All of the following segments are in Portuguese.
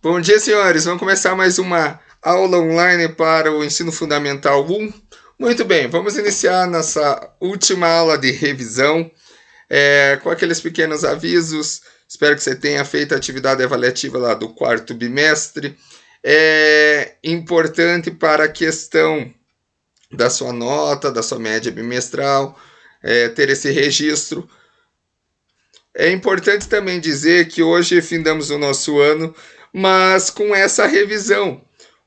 Bom dia, senhores. Vamos começar mais uma aula online para o Ensino Fundamental 1. Muito bem, vamos iniciar nossa última aula de revisão com aqueles pequenos avisos. Espero que você tenha feito a atividade avaliativa lá do quarto bimestre. É importante para a questão da sua nota, da sua média bimestral, ter esse registro. É importante também dizer que hoje findamos o nosso ano, mas com essa revisão.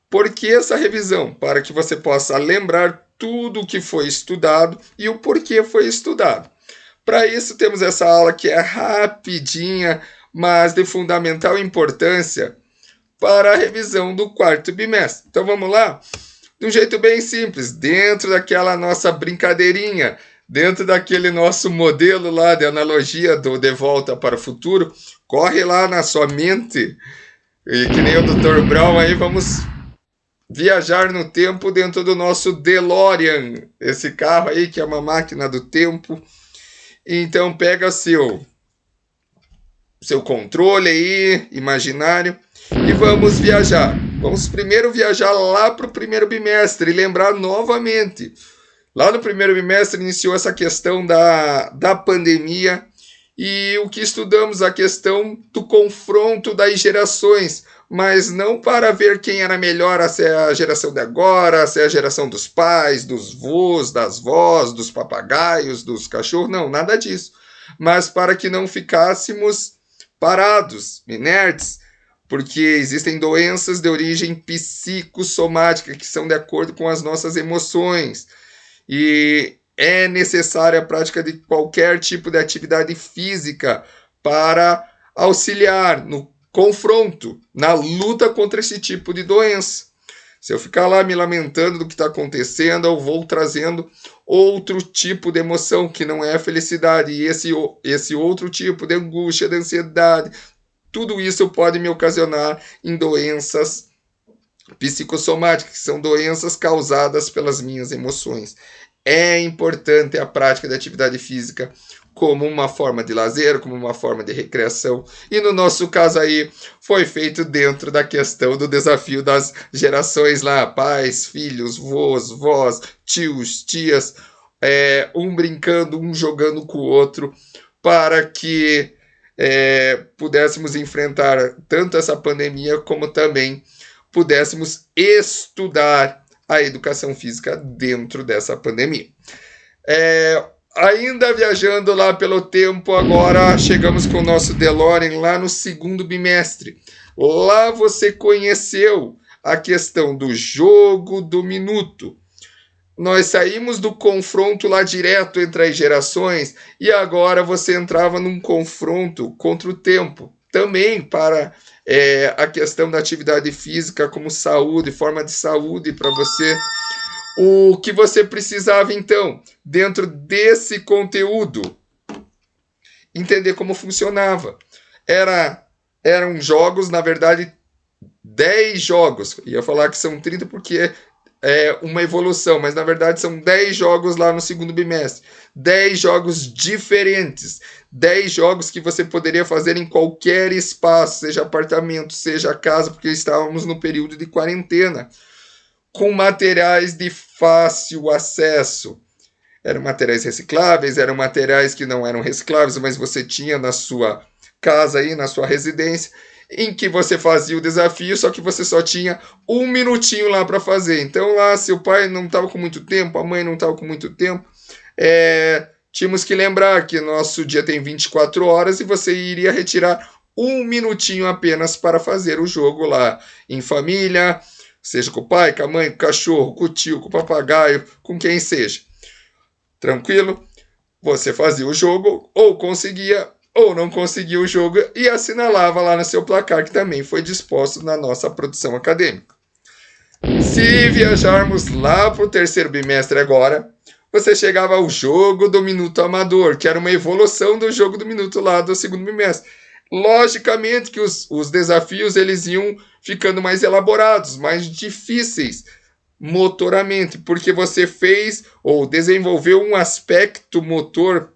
Por que essa revisão? Para que você possa lembrar tudo o que foi estudado e o porquê foi estudado. Para isso, temos essa aula que é rapidinha, mas de fundamental importância para a revisão do quarto bimestre. Então vamos lá? De um jeito bem simples, dentro daquela nossa brincadeirinha, dentro daquele nosso modelo lá de analogia do De Volta para o Futuro, corre lá na sua mente, e que nem o Dr. Brown aí, vamos viajar no tempo dentro do nosso DeLorean, esse carro aí que é uma máquina do tempo. Então pega seu controle aí, imaginário, e vamos viajar. Vamos primeiro viajar lá para o primeiro bimestre e lembrar novamente. Lá no primeiro bimestre iniciou essa questão da pandemia e o que estudamos, a questão do confronto das gerações, mas não para ver quem era melhor, se é a geração de agora, se é a geração dos pais, dos vô, das vós, dos papagaios, dos cachorros, não, nada disso. Mas para que não ficássemos parados, inertes, porque existem doenças de origem psicossomática que são de acordo com as nossas emoções. E é necessária a prática de qualquer tipo de atividade física para auxiliar no confronto, na luta contra esse tipo de doença. Se eu ficar lá me lamentando do que está acontecendo, eu vou trazendo outro tipo de emoção que não é a felicidade. E esse outro tipo de angústia, de ansiedade, tudo isso pode me ocasionar em doenças psicossomáticas, que são doenças causadas pelas minhas emoções. É importante a prática de atividade física como uma forma de lazer, como uma forma de recreação. E no nosso caso aí, foi feito dentro da questão do desafio das gerações lá, pais, filhos, vós, vós, tios, tias, um brincando, um jogando com o outro, para que pudéssemos enfrentar tanto essa pandemia como também pudéssemos estudar a educação física dentro dessa pandemia. Ainda viajando lá pelo tempo, agora chegamos com o nosso DeLorean lá no segundo bimestre. Lá você conheceu a questão do jogo do minuto. Nós saímos do confronto lá direto entre as gerações e agora você entrava num confronto contra o tempo. Também para a questão da atividade física como saúde, forma de saúde para você. O que você precisava, então, dentro desse conteúdo, entender como funcionava. Eram jogos, na verdade, 10 jogos. Ia falar que são 30 porque uma evolução, mas na verdade são 10 jogos lá no segundo bimestre. 10 jogos diferentes. 10 jogos que você poderia fazer em qualquer espaço, seja apartamento, seja casa, porque estávamos no período de quarentena. Com materiais de fácil acesso. Eram materiais recicláveis, eram materiais que não eram recicláveis, mas você tinha na sua casa aí, na sua residência, em que você fazia o desafio, só que você só tinha um minutinho lá para fazer. Então lá, se o pai não estava com muito tempo, a mãe não estava com muito tempo, tínhamos que lembrar que nosso dia tem 24 horas e você iria retirar um minutinho apenas para fazer o jogo lá em família, seja com o pai, com a mãe, com o cachorro, com o tio, com o papagaio, com quem seja. Tranquilo? Você fazia o jogo, ou conseguia, ou não conseguia o jogo, e assinalava lá no seu placar, que também foi disposto na nossa produção acadêmica. Se viajarmos lá para o terceiro bimestre agora, você chegava ao jogo do minuto amador, que era uma evolução do jogo do minuto lá do segundo bimestre. Logicamente que os desafios eles iam ficando mais elaborados, mais difíceis motoramente, porque você fez ou desenvolveu um aspecto motor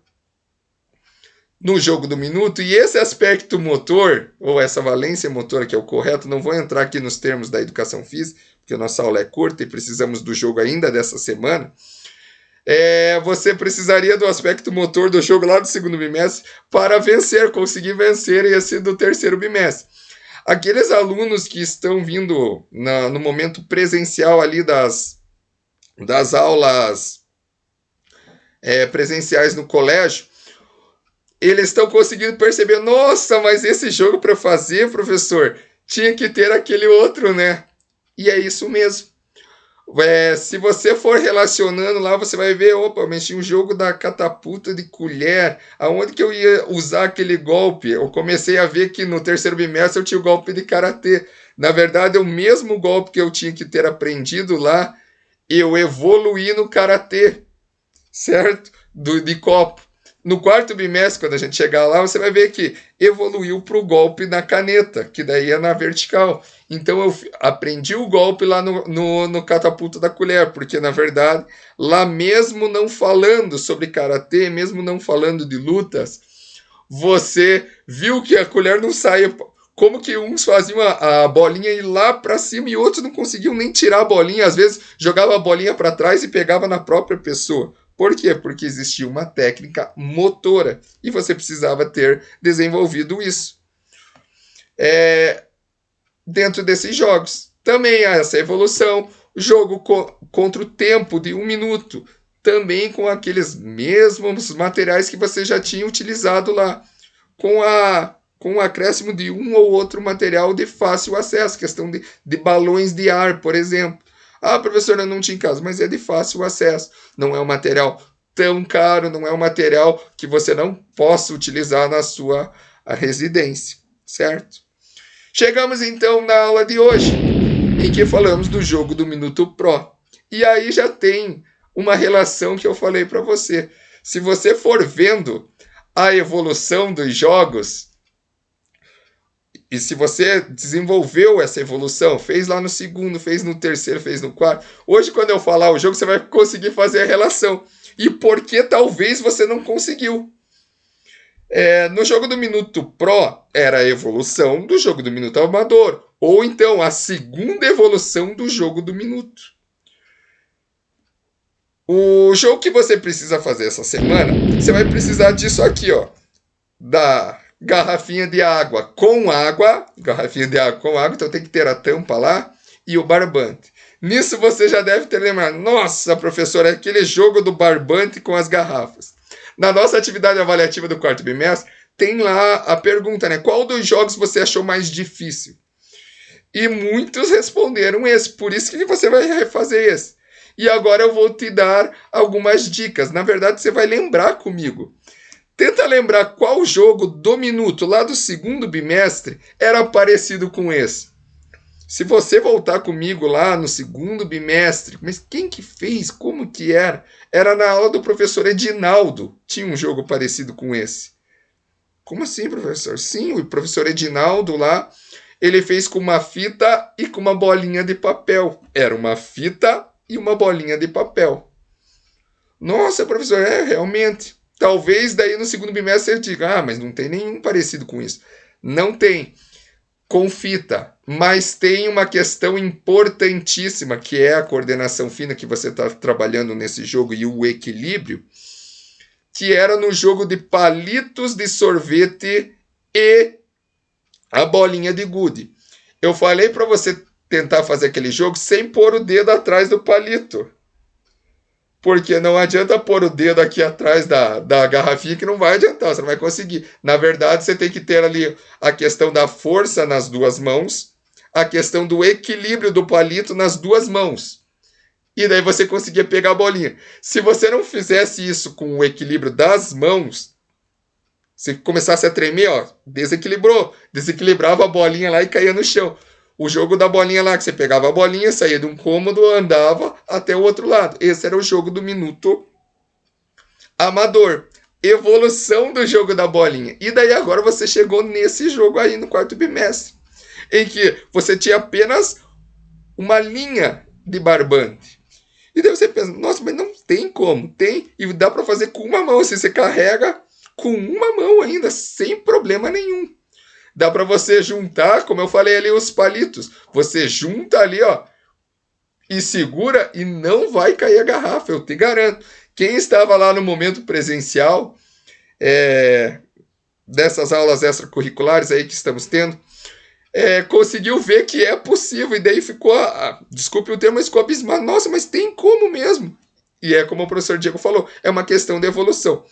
no jogo do minuto, e esse aspecto motor, ou essa valência motora que é o correto, não vou entrar aqui nos termos da educação física, porque a nossa aula é curta e precisamos do jogo ainda dessa semana. Você precisaria do aspecto motor do jogo lá do segundo bimestre para vencer, conseguir vencer esse do terceiro bimestre. Aqueles alunos que estão vindo no momento presencial ali das aulas presenciais no colégio, eles estão conseguindo perceber, nossa, mas esse jogo para fazer, professor, tinha que ter aquele outro, né? E é isso mesmo. Se você for relacionando lá, você vai ver, opa, mas tinha um jogo da catapulta de colher, aonde que eu ia usar aquele golpe? Eu comecei a ver que no terceiro bimestre eu tinha o golpe de karatê. Na verdade, é o mesmo golpe que eu tinha que ter aprendido lá, eu evoluí no karatê, certo? De copo. No quarto bimestre, quando a gente chegar lá, você vai ver que evoluiu para o golpe na caneta, que daí é na vertical. Então eu aprendi o golpe lá no catapulta da colher, porque na verdade, lá mesmo não falando sobre karatê, mesmo não falando de lutas, você viu que a colher não saía. Como que uns faziam a bolinha ir lá para cima e outros não conseguiam nem tirar a bolinha. Às vezes jogava a bolinha para trás e pegava na própria pessoa. Por quê? Porque existia uma técnica motora e você precisava ter desenvolvido isso. Dentro desses jogos. Também há essa evolução. Jogo contra o tempo de 1 minuto. Também com aqueles mesmos materiais que você já tinha utilizado lá. Com o acréscimo de um ou outro material de fácil acesso. Questão de balões de ar, por exemplo. Ah, professor, eu não tinha em casa, mas é de fácil acesso. Não é um material tão caro, não é um material que você não possa utilizar na sua residência, certo? Chegamos então na aula de hoje, em que falamos do jogo do Minuto Pro. E aí já tem uma relação que eu falei para você. Se você for vendo a evolução dos jogos, e se você desenvolveu essa evolução, fez lá no segundo, fez no terceiro, fez no quarto, hoje quando eu falar o jogo, você vai conseguir fazer a relação. E por que talvez você não conseguiu? No jogo do Minuto Pro, era a evolução do jogo do Minuto Amador. Ou então, a segunda evolução do jogo do Minuto. O jogo que você precisa fazer essa semana, você vai precisar disso aqui, ó. Da garrafinha de água com água. Garrafinha de água com água, então tem que ter a tampa lá. E o barbante. Nisso você já deve ter lembrado. Nossa, professor, é aquele jogo do barbante com as garrafas. Na nossa atividade avaliativa do quarto bimestre, tem lá a pergunta, né? Qual dos jogos você achou mais difícil? E muitos responderam esse, por isso que você vai refazer esse. E agora eu vou te dar algumas dicas. Na verdade, você vai lembrar comigo. Tenta lembrar qual jogo do minuto lá do segundo bimestre era parecido com esse. Se você voltar comigo lá no segundo bimestre, mas quem que fez? Como que era? Era na aula do professor Edinaldo. Tinha um jogo parecido com esse. Como assim, professor? Sim, o professor Edinaldo lá, ele fez com uma fita e com uma bolinha de papel. Era uma fita e uma bolinha de papel. Nossa, professor, realmente. Talvez daí no segundo bimestre você diga, mas não tem nenhum parecido com isso. Não tem. Com fita, mas tem uma questão importantíssima, que é a coordenação fina que você está trabalhando nesse jogo e o equilíbrio, que era no jogo de palitos de sorvete e a bolinha de gude. Eu falei para você tentar fazer aquele jogo sem pôr o dedo atrás do palito. Porque não adianta pôr o dedo aqui atrás da garrafinha, que não vai adiantar, você não vai conseguir. Na verdade, você tem que ter ali a questão da força nas duas mãos, a questão do equilíbrio do palito nas duas mãos. E daí você conseguia pegar a bolinha. Se você não fizesse isso com o equilíbrio das mãos, se começasse a tremer, ó, desequilibrava a bolinha lá e caía no chão. O jogo da bolinha lá, que você pegava a bolinha, saía de um cômodo, andava até o outro lado. Esse era o jogo do minuto amador. Evolução do jogo da bolinha. E daí agora você chegou nesse jogo aí no quarto bimestre, em que você tinha apenas uma linha de barbante. E daí você pensa, nossa, mas não tem como. Tem, e dá para fazer com uma mão. Assim, você carrega com uma mão ainda, sem problema nenhum. Dá para você juntar, como eu falei ali, os palitos. Você junta ali, ó, e segura e não vai cair a garrafa, eu te garanto. Quem estava lá no momento presencial, dessas aulas extracurriculares aí que estamos tendo, conseguiu ver que é possível, e daí ficou, desculpe o termo, mas ficou abismado. Nossa, mas tem como mesmo. E é como o professor Diego falou, é uma questão de evolução.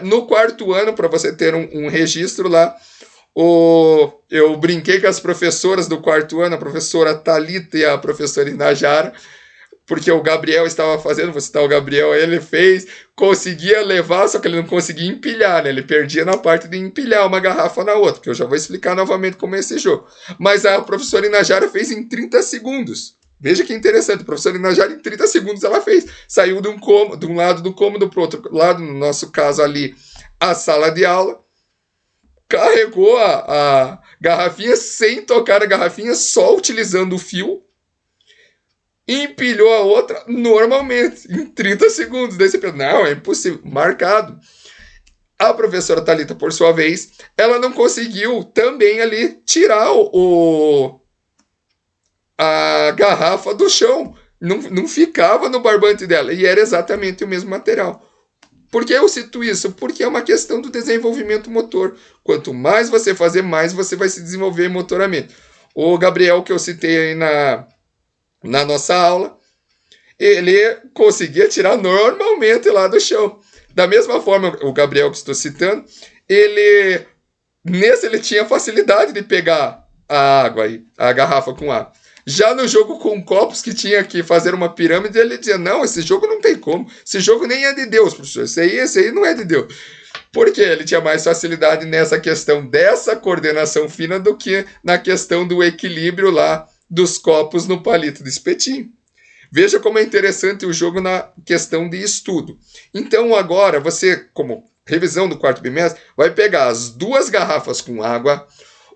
No quarto ano, para você ter um registro lá, eu brinquei com as professoras do quarto ano, a professora Thalita e a professora Inajara, porque o Gabriel estava fazendo, vou citar o Gabriel, ele fez, conseguia levar, só que ele não conseguia empilhar, né? Ele perdia na parte de empilhar uma garrafa na outra, que eu já vou explicar novamente como é esse jogo. Mas a professora Inajara fez em 30 segundos. Veja que interessante, a professora Inajara em 30 segundos ela fez. Saiu de um lado do cômodo para o outro lado, no nosso caso ali, a sala de aula, carregou a garrafinha sem tocar a garrafinha, só utilizando o fio, empilhou a outra normalmente, em 30 segundos. Daí você pensa, não, é impossível, marcado. A professora Thalita, por sua vez, ela não conseguiu também ali tirar a garrafa do chão. Não ficava no barbante dela, e era exatamente o mesmo material. Por que eu cito isso? Porque é uma questão do desenvolvimento motor. Quanto mais você fazer, mais você vai se desenvolver motoramente. O Gabriel, que eu citei aí na nossa aula, ele conseguia tirar normalmente lá do chão. Da mesma forma, o Gabriel que estou citando, ele tinha facilidade de pegar a água, a garrafa com água. Já no jogo com copos, que tinha que fazer uma pirâmide, ele dizia, não, esse jogo não tem como. Esse jogo nem é de Deus, professor. Esse aí não é de Deus. Porque ele tinha mais facilidade nessa questão dessa coordenação fina do que na questão do equilíbrio lá dos copos no palito de espetinho. Veja como é interessante o jogo na questão de estudo. Então agora você, como revisão do quarto bimestre, vai pegar as 2 garrafas com água,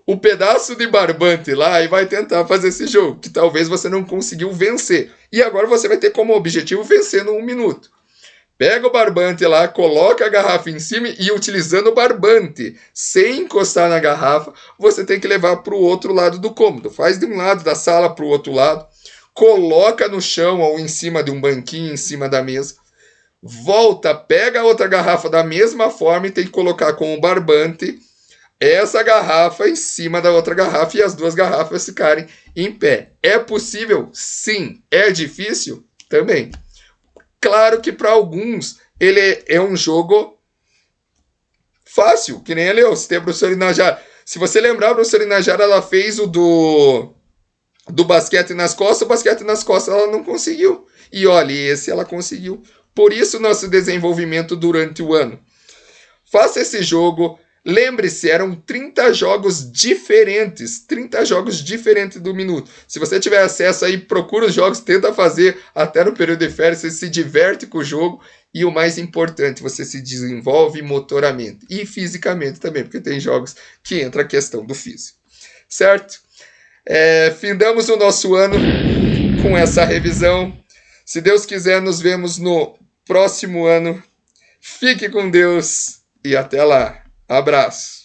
o pedaço de barbante lá e vai tentar fazer esse jogo, que talvez você não conseguiu vencer. E agora você vai ter como objetivo vencer no 1 minuto. Pega o barbante lá, coloca a garrafa em cima e utilizando o barbante, sem encostar na garrafa, você tem que levar para o outro lado do cômodo. Faz de um lado da sala para o outro lado, coloca no chão ou em cima de um banquinho, em cima da mesa, volta, pega a outra garrafa da mesma forma e tem que colocar com o barbante essa garrafa em cima da outra garrafa e as 2 garrafas ficarem em pé. É possível? Sim. É difícil? Também. Claro que para alguns ele é um jogo fácil, que nem eu citei a professora Inajara. Se você lembrar, a professora Inajara ela fez o do basquete nas costas, o basquete nas costas ela não conseguiu. E olha, esse ela conseguiu. Por isso nosso desenvolvimento durante o ano. Faça esse jogo. Lembre-se, eram 30 jogos diferentes. 30 jogos diferentes do minuto. Se você tiver acesso aí, procura os jogos, tenta fazer até no período de férias, você se diverte com o jogo. E o mais importante, você se desenvolve motoramente. E fisicamente também, porque tem jogos que entra a questão do físico. Certo? Findamos o nosso ano com essa revisão. Se Deus quiser, nos vemos no próximo ano. Fique com Deus e até lá. Abraço.